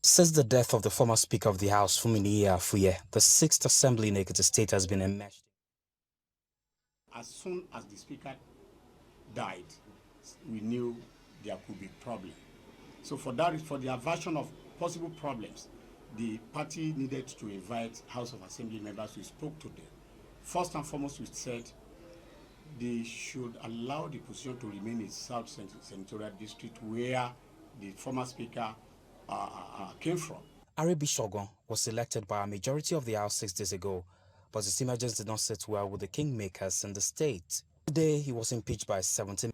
Since the death of the former Speaker of the House, Fumini Afuye, the 6th Assembly in Ekiti State has been enmeshed. As soon as the Speaker died, we knew there could be problem. So for the aversion of possible problems, the party needed to invite House of Assembly members. We spoke to them. First and foremost, we said they should allow the position to remain in South Senatorial District where the former Speaker came from. Arabi Shogun was elected by a majority of the House 6 days ago, but his emergence did not sit well with the kingmakers in the state. Today, he was impeached by 17.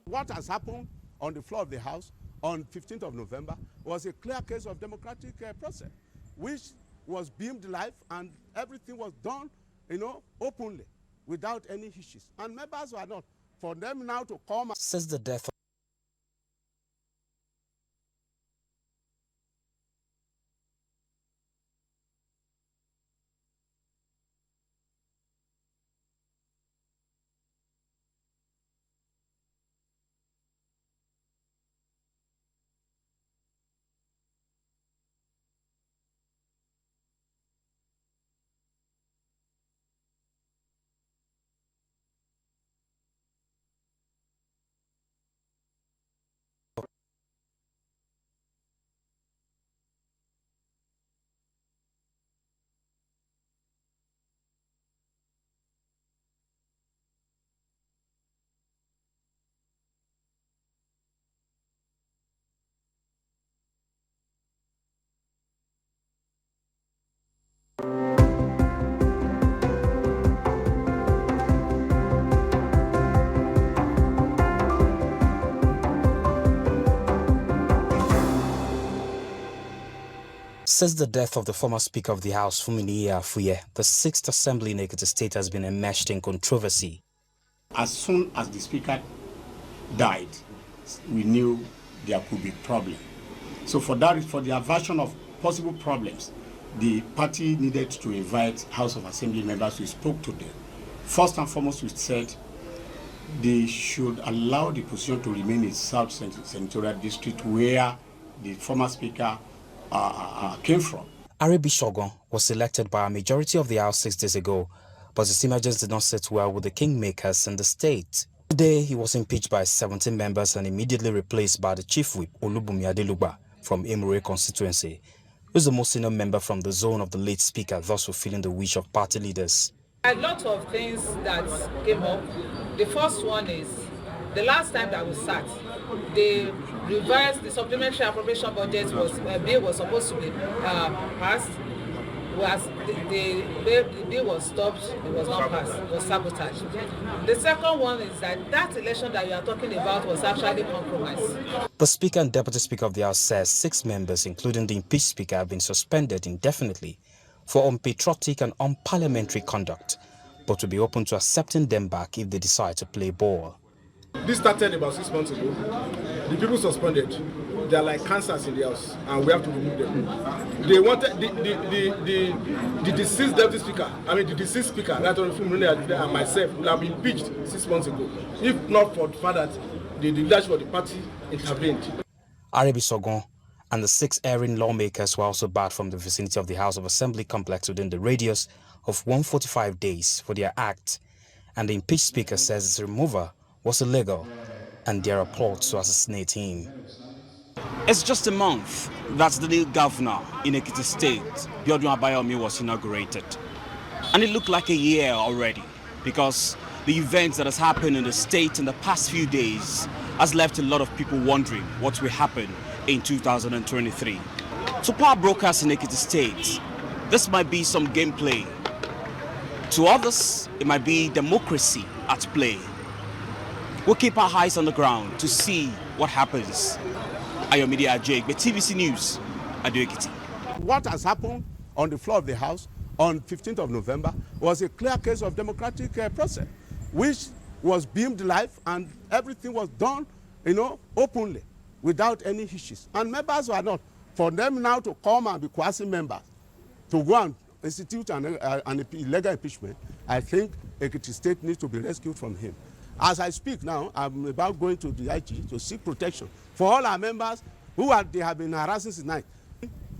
What has happened on the floor of the House on 15th of November was a clear case of democratic process, which was beamed live and everything was done, openly, without any issues. And members were not. For them now to come... Since the death of Since the death of the former Speaker of the House, Fumini Afuye, the 6th Assembly in Ekiti State has been enmeshed in controversy. As soon as the Speaker died, we knew there could be problem. So for the aversion of possible problems, the party needed to invite House of Assembly members. We spoke to them. First and foremost, we said they should allow the position to remain in South Senatorial District where the former Speaker came from. Arabi Shogun was elected by a majority of the House 6 days ago, but his emergence did not sit well with the kingmakers in the state. Today, he was impeached by 17 members and immediately replaced by the Chief Whip, Olubumi Adelugba, from Emure constituency, who is the most senior member from the zone of the late Speaker, thus fulfilling the wish of party leaders. A lot of things that came up. The first one is, the last time that we sat, they revised the supplementary appropriation budget bill was supposed to be passed. The bill was stopped, it was not passed, it was sabotaged. The second one is that election that you are talking about was actually compromised. The Speaker and Deputy Speaker of the House says 6 members, including the impeached Speaker, have been suspended indefinitely for unpatriotic and unparliamentary conduct, but will be open to accepting them back if they decide to play ball. This started about 6 months ago. The people suspended. They are like cancers in the house, and we have to remove them. They wanted the deceased deputy speaker, the deceased speaker, and myself will have been impeached 6 months ago, if not for the fact that the leadership of the party intervened. Arabi Shogun and the 6 erring lawmakers were also barred from the vicinity of the House of Assembly complex within the radius of 145 days for their act, and the impeached speaker says his removal was illegal and there are plots to assassinate him. It's just a month that the new governor in Ekiti State, Biodun Abayomi, was inaugurated. And it looked like a year already because the events that has happened in the state in the past few days has left a lot of people wondering what will happen in 2023. To power brokers in Ekiti State, this might be some gameplay. To others, it might be democracy at play. We'll keep our eyes on the ground to see what happens. Ayomide Ajay, TVC News, Ekiti. What has happened on the floor of the House on 15th of November was a clear case of democratic process, which was beamed live and everything was done, openly, without any issues. And members were not. For them now to come and be quasi members, to go and institute an illegal impeachment, I think Ekiti State needs to be rescued from him. As I speak now, I'm about going to the IG to seek protection for all our members they have been harassing since night.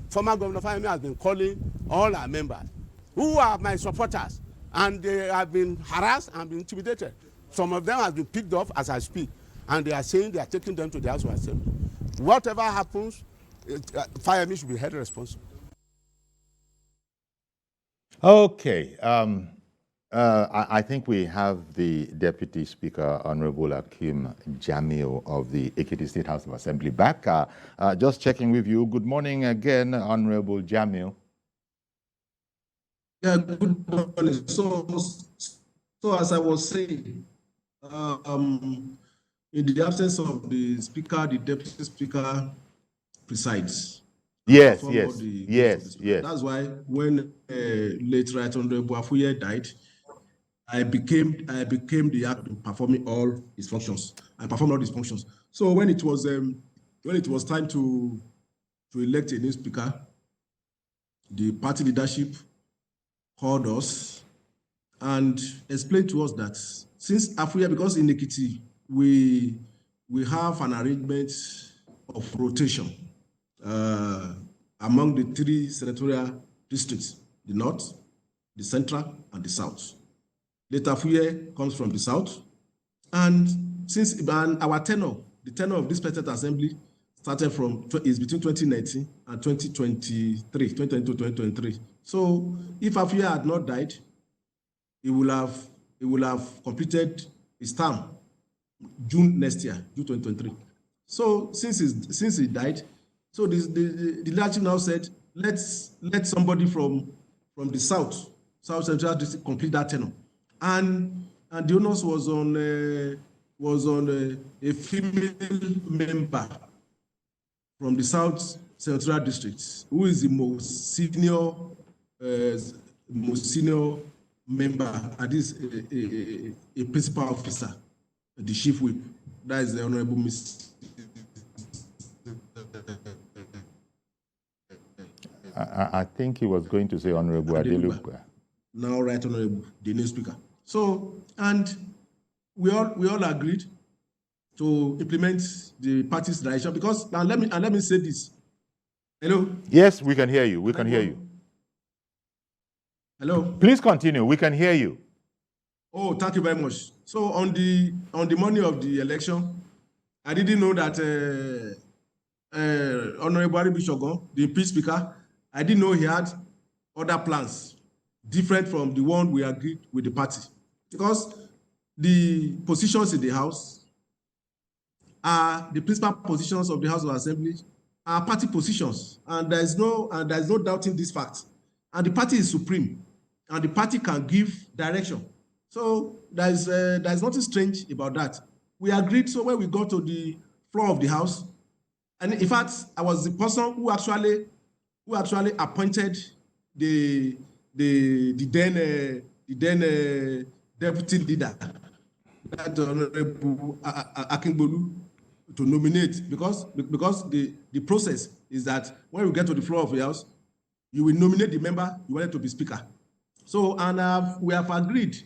Former Governor Fayemi has been calling all our members who are my supporters, and they have been harassed and been intimidated. Some of them have been picked up as I speak, and they are saying they are taking them to the House of Assembly. Whatever happens, Fayemi should be held responsible. Okay. I think we have the Deputy Speaker, Honorable Akim Jamiu of the Ekiti State House of Assembly back. Just checking with you. Good morning again, Honorable Jamiu. Yeah, good morning. So as I was saying, in the absence of the Speaker, the Deputy Speaker presides. Yes. That's why when late Right Honorable Afuye died, I became the actor performing all his functions. I performed all his functions. So when it was time to elect a new speaker, the party leadership called us and explained to us that since Afuye, because in Ekiti we have an arrangement of rotation among the 3 senatorial districts: the north, the central, and the south. Later Afuye comes from the south, and since our tenure, the tenure of this President Assembly started is between 2019 and 2023. So if Afuye had not died, he will have completed his term June next year, June 2023. So since he died, so the leadership now said, let's let somebody from the South Central District complete that tenure. And the onus was on a female member from the South Central District, who is the most senior member, and this a principal officer, the chief whip. That is the Honorable Miss. I think he was going to say Honorable Adelugba. Now, Right Honorable, the new speaker. So, and we all agreed to implement the party's direction, because now let me say this. Hello? Yes, we can hear you. We can hear you. Hello? Please continue. We can hear you. Oh, thank you very much. So on the morning of the election, I didn't know that Honorable Aribishogun, the impeached speaker, I didn't know he had other plans different from the one we agreed with the party, because the positions in the House are the principal positions of the House of Assembly are party positions, and there is no doubting this fact. And the party is supreme, and the party can give direction. So there is nothing strange about that. We agreed. So when we got to the floor of the House, and in fact, I was the person who actually appointed the then deputy leader, that Honorable Akingbolu, to nominate, because the process is that when we get to the floor of the House, you will nominate the member you wanted to be speaker. So, and we have agreed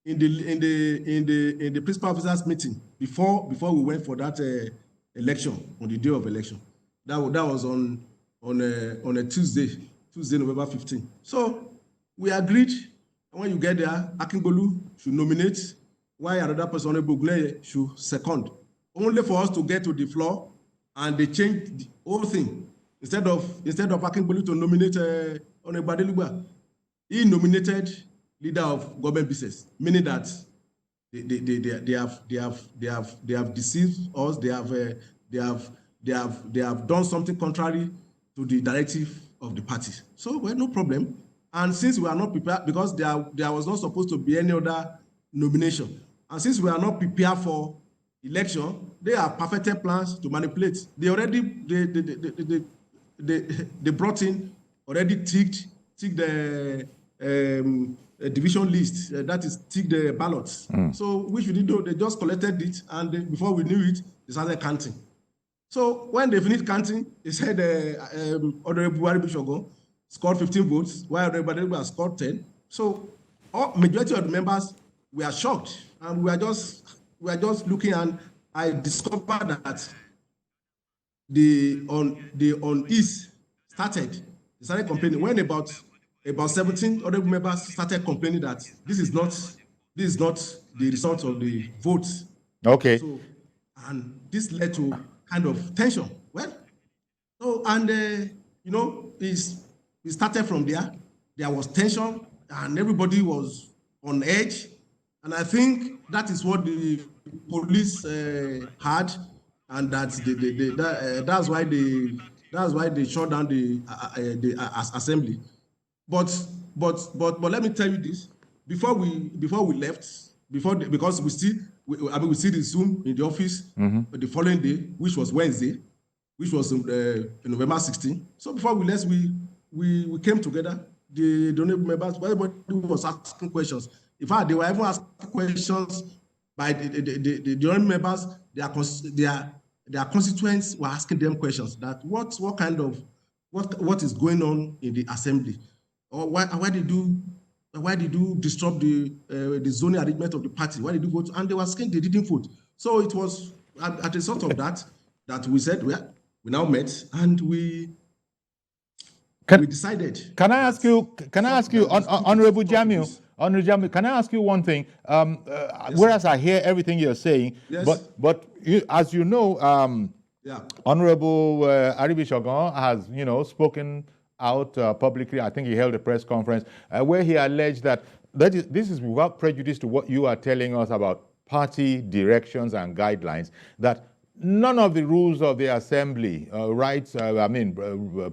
in the principal officers meeting before we went for that election, on the day of election. That was on a Tuesday, November 15. So we agreed, and when you get there, Akingbolu should nominate, while another person, Honorable Ogunleye, should second. Only for us to get to the floor, and they changed the whole thing. Instead of Akingbolu to nominate Honorable Adelugba, he nominated leader of government business, meaning that they have deceived us. They have done something contrary to the directive of the party. So well, no problem. And since we are not prepared, because there was not supposed to be any other nomination, and since we are not prepared for election, they have perfected plans to manipulate. They brought in already ticked the division list, that is tick the ballots. So which we didn't do, they just collected it, and before we knew it, they started counting. So when they finished counting, they said Honorable Aribishogun scored 15 votes, while Honorable Adelugba scored 10. So majority of the members were shocked, and we were just were just looking, and I discovered that the unease started complaining when about 17 other members started complaining that this is not the result of the votes. Okay. So, and this led to kind of tension. Well, so, and you know, it started from there. There was tension, and everybody was on edge. And I think that is what the police had, and that's that's why they shut down the assembly. But let me tell you this: before we left, because we still resumed in the office the following day, which was Wednesday, which was November 16. So before we left, we came together. The honorable members, everybody was asking questions. In fact, they were even asking questions by the honorable members. Their constituents were asking them questions that what is going on in the assembly, or why did you disrupt the zoning arrangement of the party? Why did you vote? And they were saying they didn't vote. So it was at the result of that we said, well, we now met and we decided. Can I ask you, Honorable Jamiu, can I ask you one thing? Yes, whereas sir. I hear everything you're saying, Yes. but as you know, Yeah. Honorable Aribi Shogun has, spoken out publicly. I think he held a press conference where he alleged that this is without prejudice to what you are telling us about party directions and guidelines, that none of the rules of the assembly, rights,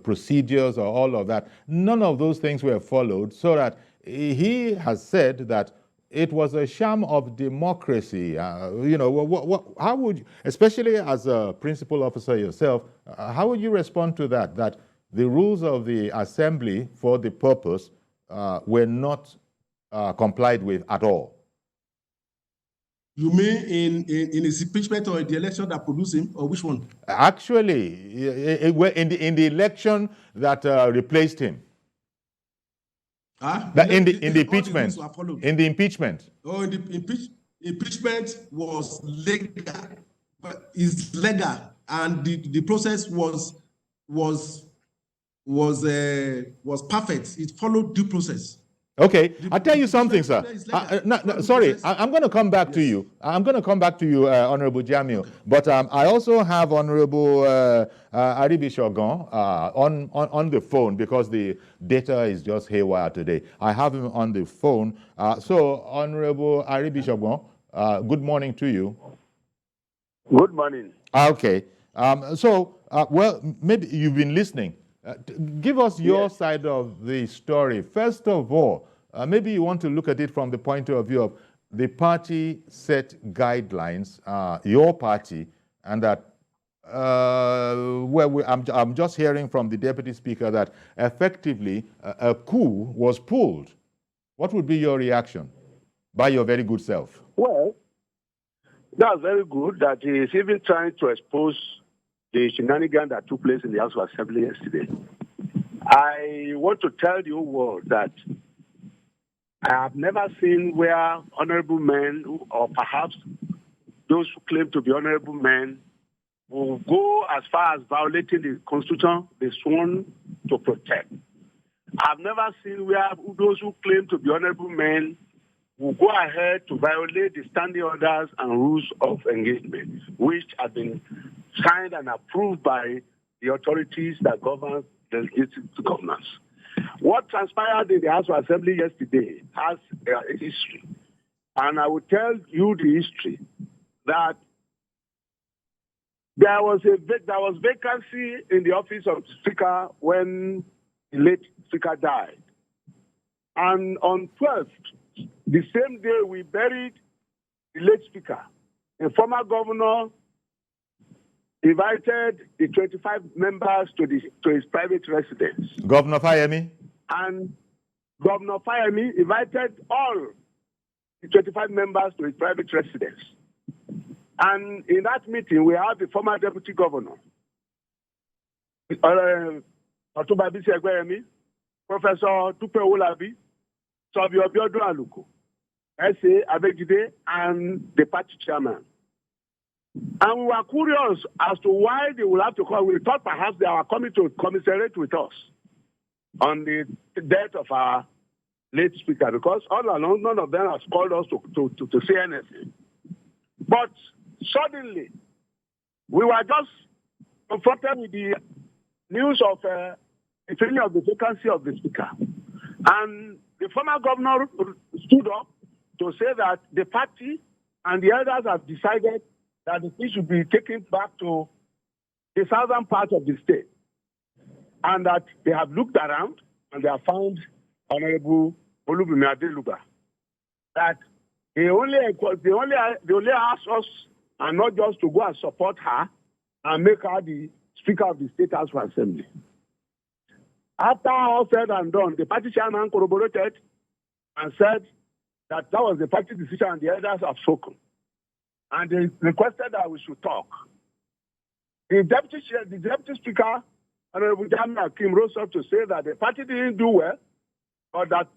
procedures, or all of that, none of those things were followed, so that he has said that it was a sham of democracy. How would you, especially as a principal officer yourself, how would you respond to that? That the rules of the assembly for the purpose were not complied with at all? You mean in his impeachment or in the election that produced him, or which one? Actually, in the election that replaced him. In the impeachment. In the impeachment. Oh, the impeachment was legal, but it's legal, and the process was perfect. It followed due process. Okay, I'll tell you something, sir. Sorry, I'm going to come back to you. I'm going to come back to you, Honorable Jamiu. Okay. But I also have Honorable Aribi Shogun on the phone, because the data is just haywire today. I have him on the phone. So, Honorable Aribi Shogun, good morning to you. Good morning. Okay. Well, maybe you've been listening. Give us your side of the story. First of all, maybe you want to look at it from the point of view of the party set guidelines, your party, and that I'm just hearing from the Deputy Speaker that effectively a coup was pulled. What would be your reaction by your very good self? Well, that's very good that he is even trying to expose the shenanigans that took place in the House of Assembly yesterday. I want to tell the whole world that I have never seen where honorable men, or perhaps those who claim to be honorable men, will go as far as violating the Constitution they sworn to protect. I've never seen where those who claim to be honorable men will go ahead to violate the standing orders and rules of engagement, which have been signed and approved by the authorities that govern the governance. What transpired in the House of Assembly yesterday has a history. And I will tell you the history, that there was vacancy in the office of Speaker when the late Speaker died. And on 12th, the same day we buried the late Speaker, a former governor invited the 25 members to his private residence. Governor Fayemi? And Governor Fayemi invited all the 25 members to his private residence. And in that meeting, we have the former deputy governor, Otumba Bisi Egberemi, Professor Tupe Olabi, Sobio Biodun Aluko, S.A. Abegide and the party chairman. And we were curious as to why they would have to come. We thought perhaps they were coming to commiserate with us on the death of our late speaker, because all along none of them has called us to say anything. But suddenly, we were just confronted with the news of the filling of the vacancy of the speaker. And the former governor stood up to say that the party and the elders have decided that the thing should be taken back to the southern part of the state. And that they have looked around and they have found Honorable Olubunmi Adeluga. That they only asked us and not just to go and support her and make her the Speaker of the State House of Assembly. After all said and done, the party chairman corroborated and said that was the party decision and the elders have spoken. And they requested that we should talk. The deputy speaker, Honorable Jamiu Akim, rose up to say that the party didn't do well, but that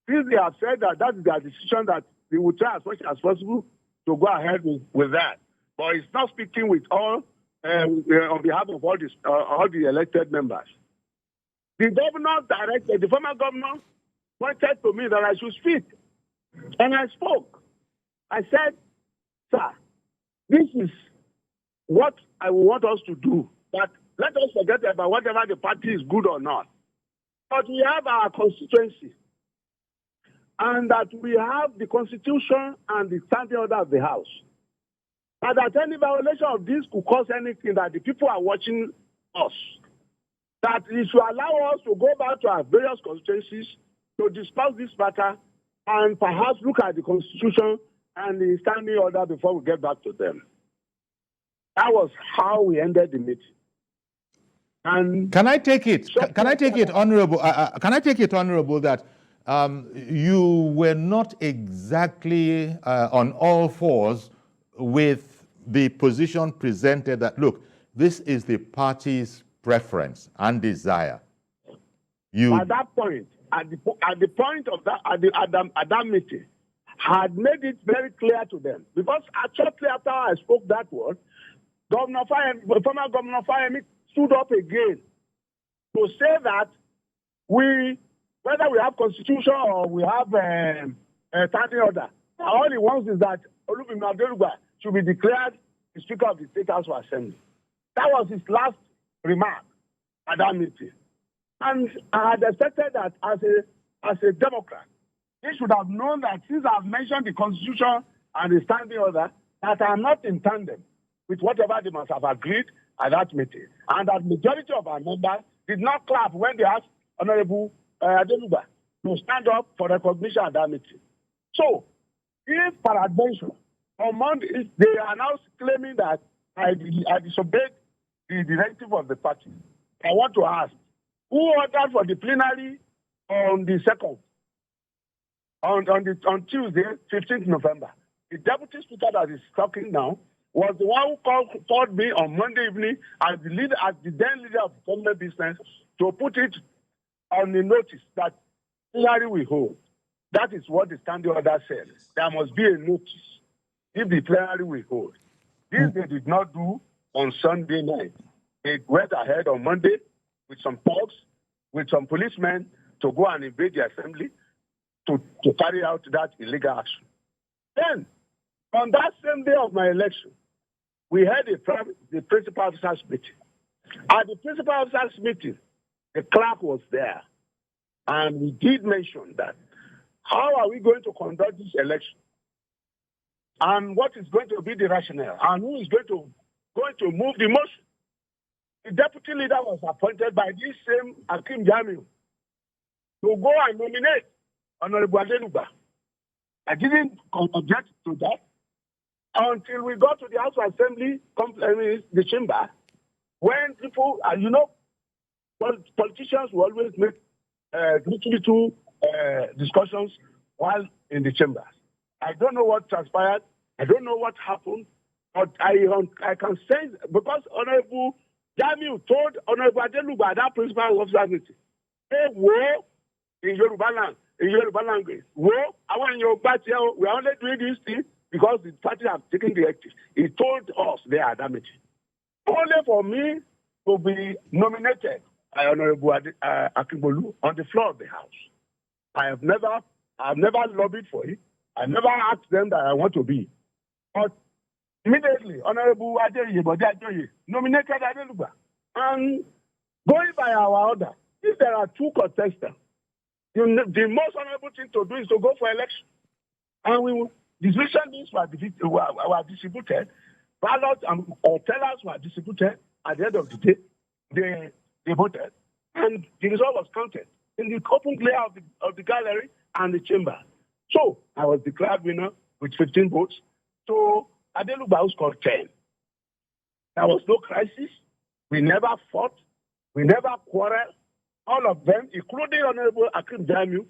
since they have said that is their decision, that they will try as much as possible to go ahead with that. But it's not speaking with all on behalf of all the elected members. The governor directed, the former governor pointed to me that I should speak. And I spoke. I said, sir, this is what I want us to do. But let us forget about whatever the party is good or not. But we have our constituency. And that we have the constitution and the standing order of the house. And that any violation of this could cause anything that the people are watching us. That it should allow us to go back to our various constituencies to discuss this matter and perhaps look at the constitution and the standing order before we get back to them. That was how we ended the meeting. And can I take it? Can I take it, Honorable? Can I take it, Honorable, that you were not exactly on all fours with the position presented that, look, this is the party's preference and desire? At that point, at the point of that, at that meeting, had made it very clear to them. Because shortly after I spoke that word, former Governor Fayemi stood up again to say that whether we have constitution or we have a standing order, all he wants is that Olubunmi Adeluga should be declared the Speaker of the State House of Assembly. That was his last remark at that meeting. And I had expected that as a Democrat, they should have known that since I've mentioned the Constitution and the standing order, that I'm not in tandem with whatever they must have agreed at that meeting. And that majority of our members did not clap when they asked Honorable Adeluga to stand up for recognition at that meeting. So, if peradventure, on Monday, they are now claiming that I disobeyed the directive of the party, I want to ask, who ordered for the plenary on the 2nd? On Tuesday, 15th November. The deputy speaker that is talking now was the one who called me on Monday evening as the then leader of government business to put it on the notice that plenary will hold. That is what the standing order said. There must be a notice if the plenary will hold. This they did not do on Sunday night. They went ahead on Monday with some thugs, with some policemen to go and invade the assembly to carry out that illegal action. Then, on that same day of my election, we had the principal officers meeting. At the principal officers meeting, the clerk was there. And we did mention that. How are we going to conduct this election? And what is going to be the rationale? And who is going to move the motion? The deputy leader was appointed by this same Akim Jamiu to go and nominate Honorable Adeluga. I didn't object to that until we got to the House of Assembly, the chamber, when people, politicians will always make little discussions while in the chambers. I don't know what transpired. I don't know what happened. But I can say, because Honorable Jamiu told Honorable Adeluga at that principal officer meeting, they were in Yoruba land. in Yoruba language. Well, I want your party. We are only doing this thing because the party have taken the active. He told us they are damaged. Only for me to be nominated by Honorable Akinbolu on the floor of the House. I have never lobbied for it. I never asked them that I want to be. But immediately, Honorable Adeyi nominated Adeluba. And going by our order, if there are two contestants, the most honorable thing to do is to go for election. And decision lists were distributed, ballots or tellers were distributed. At the end of the day, they voted, and the result was counted in the open glare of the gallery and the chamber. So I was declared winner with 15 votes. So Adeluba scored 10. There was no crisis. We never fought. We never quarreled. All of them, including Honorable Akim Jamiu,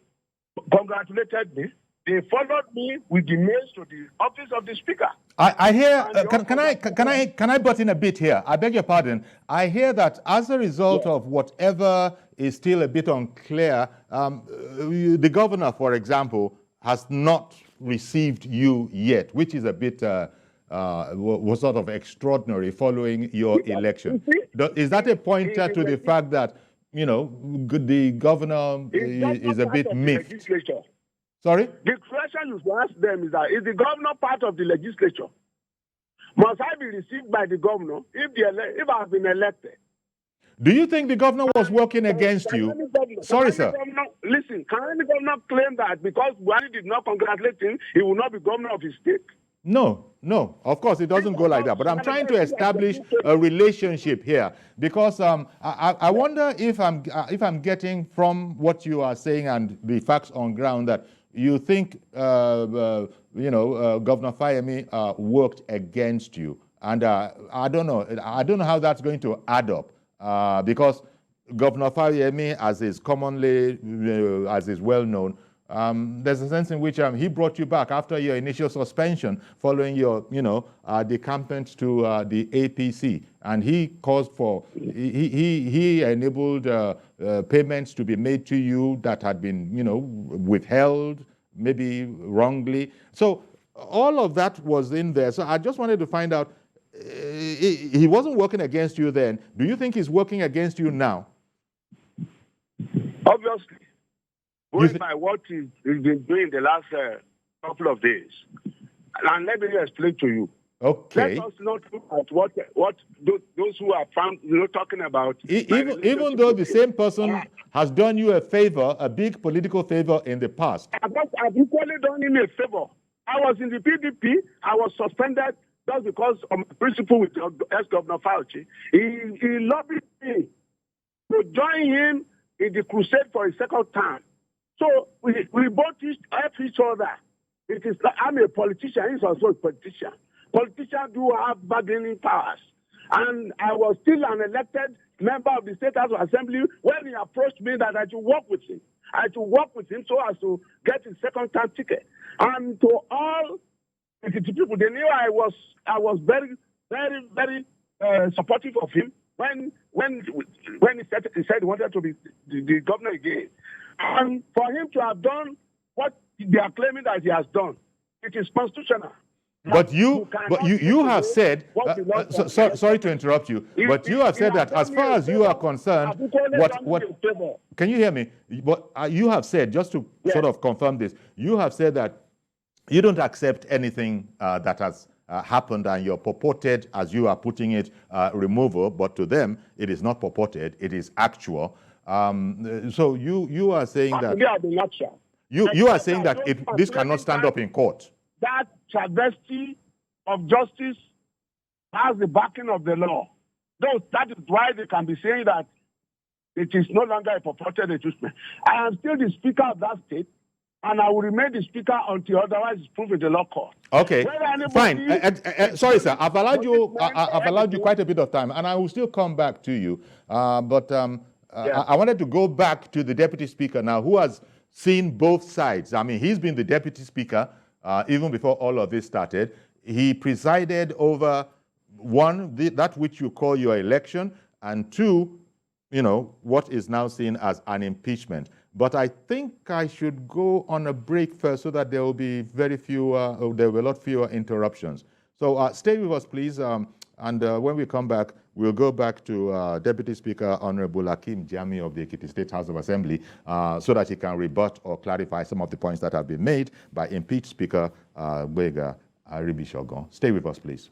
congratulated me. They followed me with the mails to the office of the Speaker. I hear. Can I butt in a bit here? I beg your pardon. I hear that as a result of whatever is still a bit unclear, the governor, for example, has not received you yet, which is a bit was sort of extraordinary following your election. Is that a pointer to the fact that the governor is a bit miffed? Sorry? The question you should ask them is that, is the governor part of the legislature? Must I be received by the governor if I have been elected? Do you think the governor was working against you? Sorry, sir. Listen, can any governor claim that because Buhari did not congratulate him, he will not be governor of his state? No, of course it doesn't go like that. But I'm trying to establish a relationship here because I wonder if I'm getting from what you are saying and the facts on ground that you think Governor Fayemi worked against you, and I don't know how that's going to add up because Governor Fayemi, as is commonly as is well known. There's a sense in which he brought you back after your initial suspension following your, decampment to the APC. And he caused for, he enabled payments to be made to you that had been, withheld, maybe wrongly. So all of that was in there. So I just wanted to find out, he wasn't working against you then. Do you think he's working against you now? Obviously. Going by what he's been doing the last couple of days. And let me explain to you. Okay. Let us not look at what those who are found, talking about. Even though the same person has done you a favor, a big political favor in the past. I've equally done him a favor. I was in the PDP. I was suspended just because of my principle with ex-Governor Fauci. He lobbied me to join him in the crusade for a second term. So we both help each other. It is like I'm a politician, he's also a politician. Politicians do have bargaining powers. And I was still an elected member of the State House of Assembly when he approached me that I should work with him. I should work with him so as to get his second term ticket. And to all Ekiti people, they knew I was very, very, very supportive of him when he said he wanted to be the governor again. And for him to have done what they are claiming that he has done, it is constitutional. But you have said, sorry to interrupt you, but you have said that as far as you are concerned, can you hear me? But you have said, just to sort of confirm this, you have said that you don't accept anything that has happened and your purported, as you are putting it, removal, but to them, it is not purported, it is actual. So you are saying that you are saying that this cannot stand up in court. That travesty of justice has the backing of the law. That is why they can be saying that it is no longer a purported impeachment. I am still the speaker of that state, and I will remain the speaker until otherwise it's proved in the law court. Okay, fine. Sorry, sir. I've allowed you quite a bit of time, and I will still come back to you. I wanted to go back to the deputy speaker now, who has seen both sides. I mean, he's been the deputy speaker even before all of this started. He presided over, one, that which you call your election, and two, what is now seen as an impeachment. But I think I should go on a break first so that there will be there will be a lot fewer interruptions. So stay with us, please. And when we come back, we'll go back to Deputy Speaker Honorable Hakeem Jami of the Ekiti State House of Assembly so that he can rebut or clarify some of the points that have been made by impeached Speaker Gbega Aribishogun. Stay with us, please.